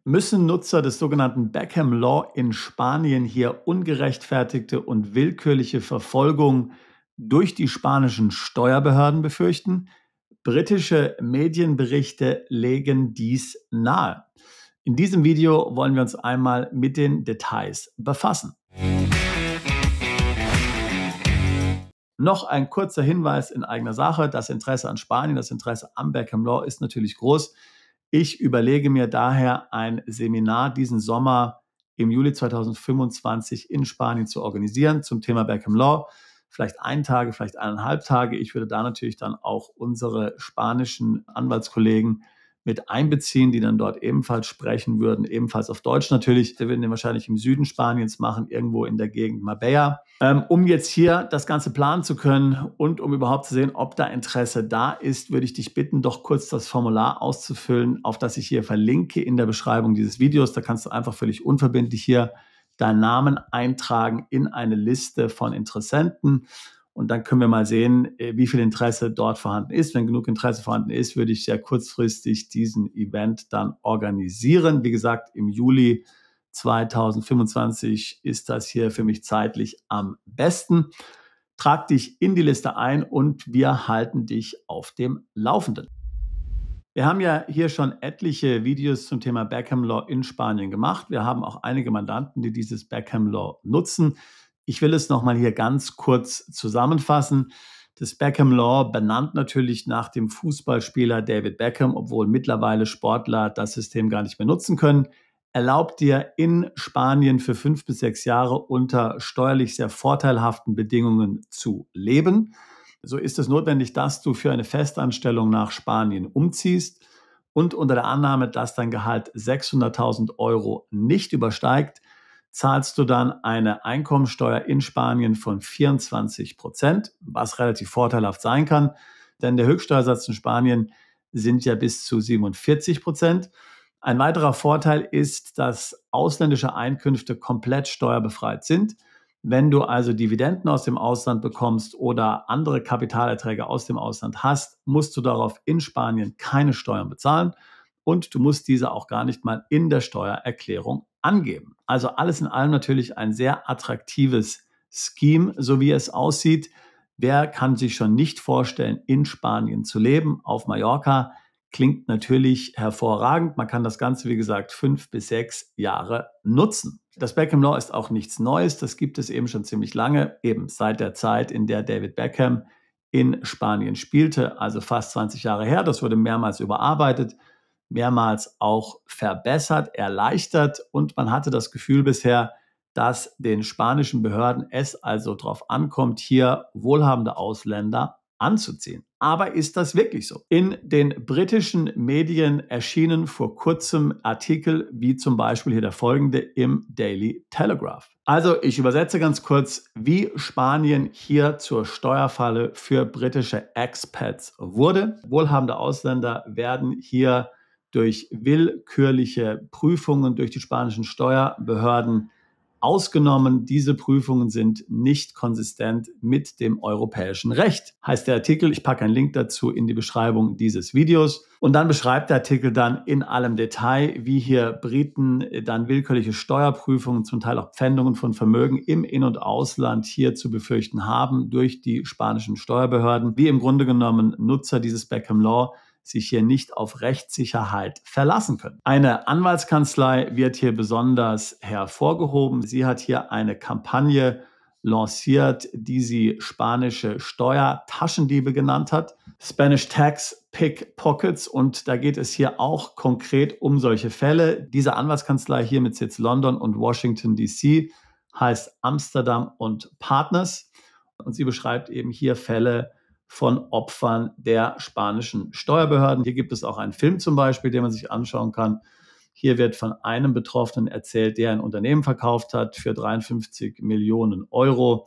Müssen Nutzer des sogenannten Beckham Law in Spanien hier ungerechtfertigte und willkürliche Verfolgung durch die spanischen Steuerbehörden befürchten? Britische Medienberichte legen dies nahe. In diesem Video wollen wir uns einmal mit den Details befassen. Noch ein kurzer Hinweis in eigener Sache. Das Interesse an Spanien, das Interesse am Beckham Law ist natürlich groß. Ich überlege mir daher, ein Seminar diesen Sommer im Juli 2025 in Spanien zu organisieren zum Thema Beckham Law. Vielleicht 1 Tag, vielleicht 1,5 Tage. Ich würde da natürlich dann auch unsere spanischen Anwaltskollegen mit einbeziehen, die dann dort ebenfalls sprechen würden, ebenfalls auf Deutsch natürlich. Wir würden den wahrscheinlich im Süden Spaniens machen, irgendwo in der Gegend Marbella. Um jetzt hier das Ganze planen zu können und um überhaupt zu sehen, ob da Interesse da ist, würde ich dich bitten, doch kurz das Formular auszufüllen, auf das ich hier verlinke in der Beschreibung dieses Videos. Da kannst du einfach völlig unverbindlich hier deinen Namen eintragen in eine Liste von Interessenten. Und dann können wir mal sehen, wie viel Interesse dort vorhanden ist. Wenn genug Interesse vorhanden ist, würde ich sehr kurzfristig diesen Event dann organisieren. Wie gesagt, im Juli 2025 ist das hier für mich zeitlich am besten. Trag dich in die Liste ein und wir halten dich auf dem Laufenden. Wir haben ja hier schon etliche Videos zum Thema Beckham Law in Spanien gemacht. Wir haben auch einige Mandanten, die dieses Beckham Law nutzen. Ich will es nochmal hier ganz kurz zusammenfassen. Das Beckham Law, benannt natürlich nach dem Fußballspieler David Beckham, obwohl mittlerweile Sportler das System gar nicht mehr nutzen können, erlaubt dir in Spanien für 5 bis 6 Jahre unter steuerlich sehr vorteilhaften Bedingungen zu leben. So ist es notwendig, dass du für eine Festanstellung nach Spanien umziehst und unter der Annahme, dass dein Gehalt 600.000 Euro nicht übersteigt, zahlst du dann eine Einkommensteuer in Spanien von 24%, was relativ vorteilhaft sein kann, denn der Höchststeuersatz in Spanien sind ja bis zu 47%. Ein weiterer Vorteil ist, dass ausländische Einkünfte komplett steuerbefreit sind. Wenn du also Dividenden aus dem Ausland bekommst oder andere Kapitalerträge aus dem Ausland hast, musst du darauf in Spanien keine Steuern bezahlen und du musst diese auch gar nicht mal in der Steuererklärung angeben. Also alles in allem natürlich ein sehr attraktives Scheme, so wie es aussieht. Wer kann sich schon nicht vorstellen, in Spanien zu leben? Auf Mallorca klingt natürlich hervorragend. Man kann das Ganze, wie gesagt, 5 bis 6 Jahre nutzen. Das Beckham Law ist auch nichts Neues. Das gibt es eben schon ziemlich lange, eben seit der Zeit, in der David Beckham in Spanien spielte, also fast 20 Jahre her. Das wurde mehrmals überarbeitet, mehrmals auch verbessert, erleichtert und man hatte das Gefühl bisher, dass den spanischen Behörden es also darauf ankommt, hier wohlhabende Ausländer anzuziehen. Aber ist das wirklich so? In den britischen Medien erschienen vor kurzem Artikel, wie zum Beispiel hier der folgende im Daily Telegraph. Also ich übersetze ganz kurz, wie Spanien hier zur Steuerfalle für britische Expats wurde. Wohlhabende Ausländer werden hier durch willkürliche Prüfungen durch die spanischen Steuerbehörden ausgenommen. Diese Prüfungen sind nicht konsistent mit dem europäischen Recht. Heißt der Artikel, ich packe einen Link dazu in die Beschreibung dieses Videos. Und dann beschreibt der Artikel dann in allem Detail, wie hier Briten dann willkürliche Steuerprüfungen, zum Teil auch Pfändungen von Vermögen im In- und Ausland hier zu befürchten haben durch die spanischen Steuerbehörden, wie im Grunde genommen Nutzer dieses Beckham Law sich hier nicht auf Rechtssicherheit verlassen können. Eine Anwaltskanzlei wird hier besonders hervorgehoben. Sie hat hier eine Kampagne lanciert, die sie spanische Steuertaschendiebe genannt hat, Spanish Tax Pickpockets, und da geht es hier auch konkret um solche Fälle. Diese Anwaltskanzlei hier mit Sitz London und Washington DC heißt Amsterdam und Partners und sie beschreibt eben hier Fälle von Opfern der spanischen Steuerbehörden. Hier gibt es auch einen Film zum Beispiel, den man sich anschauen kann. Hier wird von einem Betroffenen erzählt, der ein Unternehmen verkauft hat für 53 Millionen Euro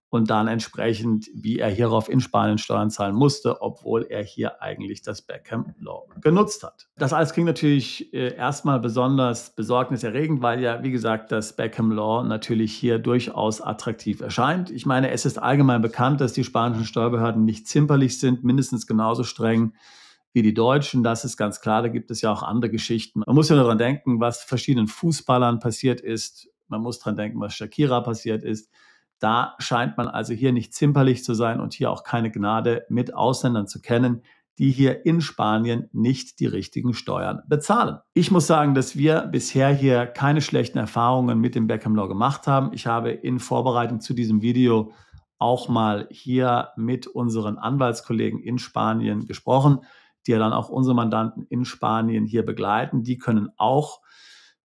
und dann entsprechend, wie er hierauf in Spanien Steuern zahlen musste, obwohl er hier eigentlich das Beckham Law genutzt hat. Das alles klingt natürlich erstmal besonders besorgniserregend, weil ja, wie gesagt, das Beckham Law natürlich hier durchaus attraktiv erscheint. Ich meine, es ist allgemein bekannt, dass die spanischen Steuerbehörden nicht zimperlich sind, mindestens genauso streng wie die Deutschen. Das ist ganz klar. Da gibt es ja auch andere Geschichten. Man muss ja nur daran denken, was verschiedenen Fußballern passiert ist. Man muss daran denken, was Shakira passiert ist. Da scheint man also hier nicht zimperlich zu sein und hier auch keine Gnade mit Ausländern zu kennen, die hier in Spanien nicht die richtigen Steuern bezahlen. Ich muss sagen, dass wir bisher hier keine schlechten Erfahrungen mit dem Beckham Law gemacht haben. Ich habe in Vorbereitung zu diesem Video auch mal hier mit unseren Anwaltskollegen in Spanien gesprochen, die ja dann auch unsere Mandanten in Spanien hier begleiten. Die können auch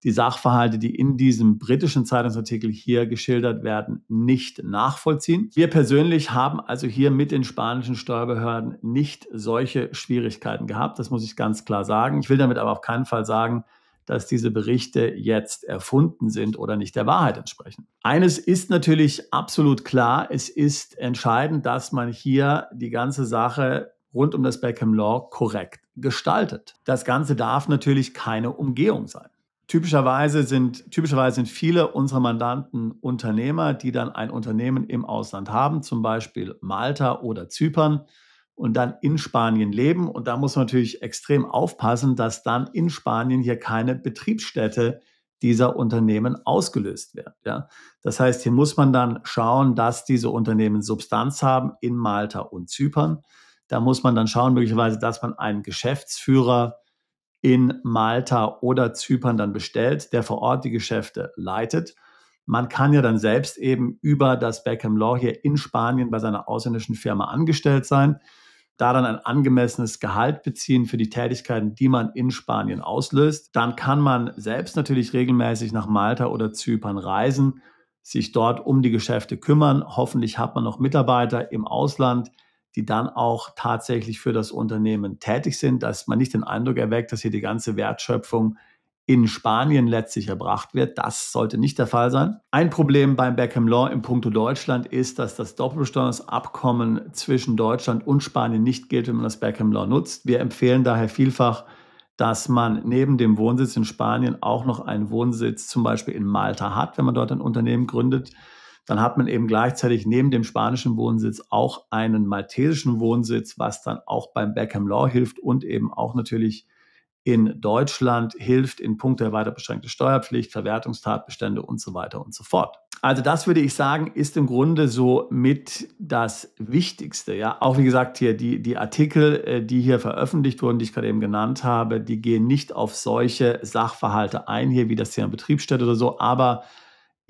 die Sachverhalte, die in diesem britischen Zeitungsartikel hier geschildert werden, nicht nachvollziehen. Wir persönlich haben also hier mit den spanischen Steuerbehörden nicht solche Schwierigkeiten gehabt. Das muss ich ganz klar sagen. Ich will damit aber auf keinen Fall sagen, dass diese Berichte jetzt erfunden sind oder nicht der Wahrheit entsprechen. Eines ist natürlich absolut klar. Es ist entscheidend, dass man hier die ganze Sache rund um das Beckham Law korrekt gestaltet. Das Ganze darf natürlich keine Umgehung sein. Typischerweise sind viele unserer Mandanten Unternehmer, die dann ein Unternehmen im Ausland haben, zum Beispiel Malta oder Zypern, und dann in Spanien leben. Und da muss man natürlich extrem aufpassen, dass dann in Spanien hier keine Betriebsstätte dieser Unternehmen ausgelöst wird. Ja? Das heißt, hier muss man dann schauen, dass diese Unternehmen Substanz haben in Malta und Zypern. Da muss man dann schauen, möglicherweise, dass man einen Geschäftsführer in Malta oder Zypern dann bestellt, der vor Ort die Geschäfte leitet. Man kann ja dann selbst eben über das Beckham Law hier in Spanien bei seiner ausländischen Firma angestellt sein, da dann ein angemessenes Gehalt beziehen für die Tätigkeiten, die man in Spanien auslöst. Dann kann man selbst natürlich regelmäßig nach Malta oder Zypern reisen, sich dort um die Geschäfte kümmern. Hoffentlich hat man noch Mitarbeiter im Ausland, die dann auch tatsächlich für das Unternehmen tätig sind, dass man nicht den Eindruck erweckt, dass hier die ganze Wertschöpfung in Spanien letztlich erbracht wird. Das sollte nicht der Fall sein. Ein Problem beim Beckham Law in puncto Deutschland ist, dass das Doppelbesteuerungsabkommen zwischen Deutschland und Spanien nicht gilt, wenn man das Beckham Law nutzt. Wir empfehlen daher vielfach, dass man neben dem Wohnsitz in Spanien auch noch einen Wohnsitz zum Beispiel in Malta hat, wenn man dort ein Unternehmen gründet. Dann hat man eben gleichzeitig neben dem spanischen Wohnsitz auch einen maltesischen Wohnsitz, was dann auch beim Beckham Law hilft und eben auch natürlich in Deutschland hilft in puncto erweitert beschränkte Steuerpflicht, Verwertungstatbestände und so weiter und so fort. Also das würde ich sagen, ist im Grunde so mit das Wichtigste. Ja, auch wie gesagt hier die Artikel, die hier veröffentlicht wurden, die ich gerade eben genannt habe, die gehen nicht auf solche Sachverhalte ein, hier wie das Thema Betriebsstätte oder so, aber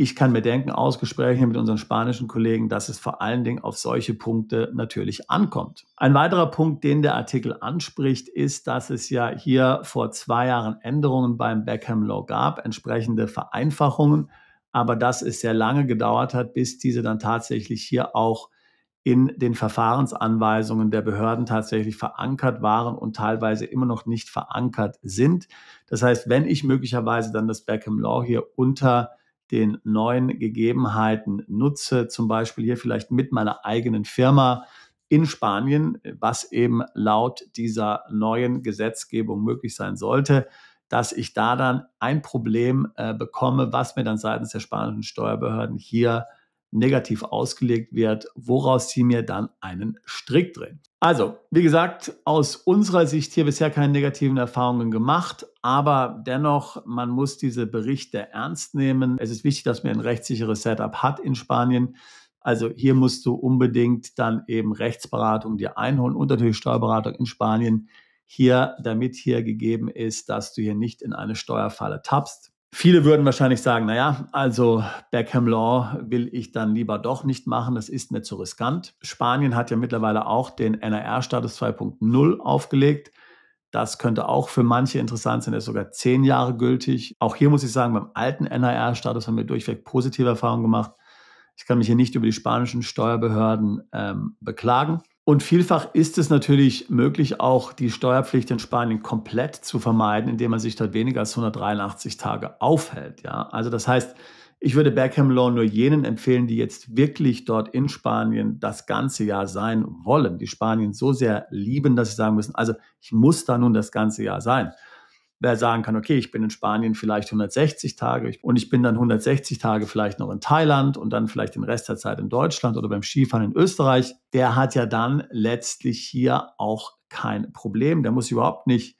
ich kann mir denken, aus Gesprächen mit unseren spanischen Kollegen, dass es vor allen Dingen auf solche Punkte natürlich ankommt. Ein weiterer Punkt, den der Artikel anspricht, ist, dass es ja hier vor 2 Jahren Änderungen beim Beckham Law gab, entsprechende Vereinfachungen, aber dass es sehr lange gedauert hat, bis diese dann tatsächlich hier auch in den Verfahrensanweisungen der Behörden tatsächlich verankert waren und teilweise immer noch nicht verankert sind. Das heißt, wenn ich möglicherweise dann das Beckham Law hier unter den neuen Gegebenheiten nutze, zum Beispiel hier vielleicht mit meiner eigenen Firma in Spanien, was eben laut dieser neuen Gesetzgebung möglich sein sollte, dass ich da dann ein Problem bekomme, was mir dann seitens der spanischen Steuerbehörden hier negativ ausgelegt wird, woraus sie mir dann einen Strick drehen. Also, wie gesagt, aus unserer Sicht hier bisher keine negativen Erfahrungen gemacht, aber dennoch, man muss diese Berichte ernst nehmen. Es ist wichtig, dass man ein rechtssicheres Setup hat in Spanien. Also hier musst du unbedingt dann eben Rechtsberatung dir einholen und natürlich Steuerberatung in Spanien hier, damit hier gegeben ist, dass du hier nicht in eine Steuerfalle tappst. Viele würden wahrscheinlich sagen, naja, also Beckham Law will ich dann lieber doch nicht machen, das ist mir zu riskant. Spanien hat ja mittlerweile auch den NRR-Status 2.0 aufgelegt. Das könnte auch für manche interessant sein, er ist sogar 10 Jahre gültig. Auch hier muss ich sagen, beim alten NRR-Status haben wir durchweg positive Erfahrungen gemacht. Ich kann mich hier nicht über die spanischen Steuerbehörden beklagen. Und vielfach ist es natürlich möglich, auch die Steuerpflicht in Spanien komplett zu vermeiden, indem man sich dort weniger als 183 Tage aufhält. Ja? Also das heißt, ich würde Beckham Law nur jenen empfehlen, die jetzt wirklich dort in Spanien das ganze Jahr sein wollen, die Spanien so sehr lieben, dass sie sagen müssen, also ich muss da nun das ganze Jahr sein. wer sagen kann, okay, ich bin in Spanien vielleicht 160 Tage und ich bin dann 160 Tage vielleicht noch in Thailand und dann vielleicht den Rest der Zeit in Deutschland oder beim Skifahren in Österreich, der hat ja dann letztlich hier auch kein Problem. Der muss überhaupt nicht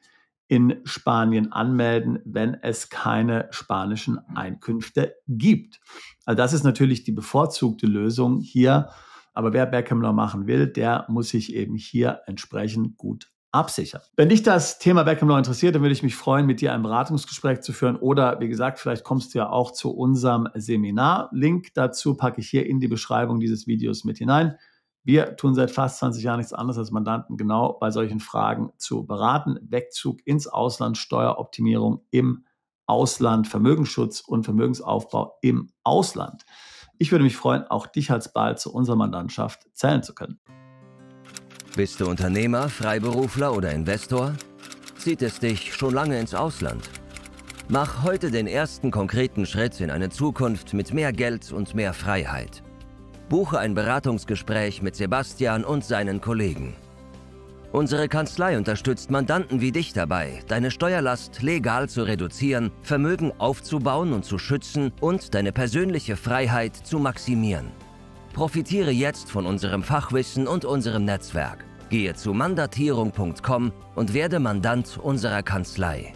in Spanien anmelden, wenn es keine spanischen Einkünfte gibt. Also das ist natürlich die bevorzugte Lösung hier. Aber wer Backgammon machen will, der muss sich eben hier entsprechend gut absichern. Wenn dich das Thema Backgammon interessiert, dann würde ich mich freuen, mit dir ein Beratungsgespräch zu führen. Oder wie gesagt, vielleicht kommst du ja auch zu unserem Seminar. Link dazu packe ich hier in die Beschreibung dieses Videos mit hinein. Wir tun seit fast 20 Jahren nichts anderes als Mandanten genau bei solchen Fragen zu beraten. Wegzug ins Ausland, Steueroptimierung im Ausland, Vermögensschutz und Vermögensaufbau im Ausland. Ich würde mich freuen, auch dich als bald zu unserer Mandantschaft zählen zu können. Bist du Unternehmer, Freiberufler oder Investor? Zieht es dich schon lange ins Ausland? Mach heute den ersten konkreten Schritt in eine Zukunft mit mehr Geld und mehr Freiheit. Buche ein Beratungsgespräch mit Sebastian und seinen Kollegen. Unsere Kanzlei unterstützt Mandanten wie dich dabei, deine Steuerlast legal zu reduzieren, Vermögen aufzubauen und zu schützen und deine persönliche Freiheit zu maximieren. Profitiere jetzt von unserem Fachwissen und unserem Netzwerk. Gehe zu mandatierung.com und werde Mandant unserer Kanzlei.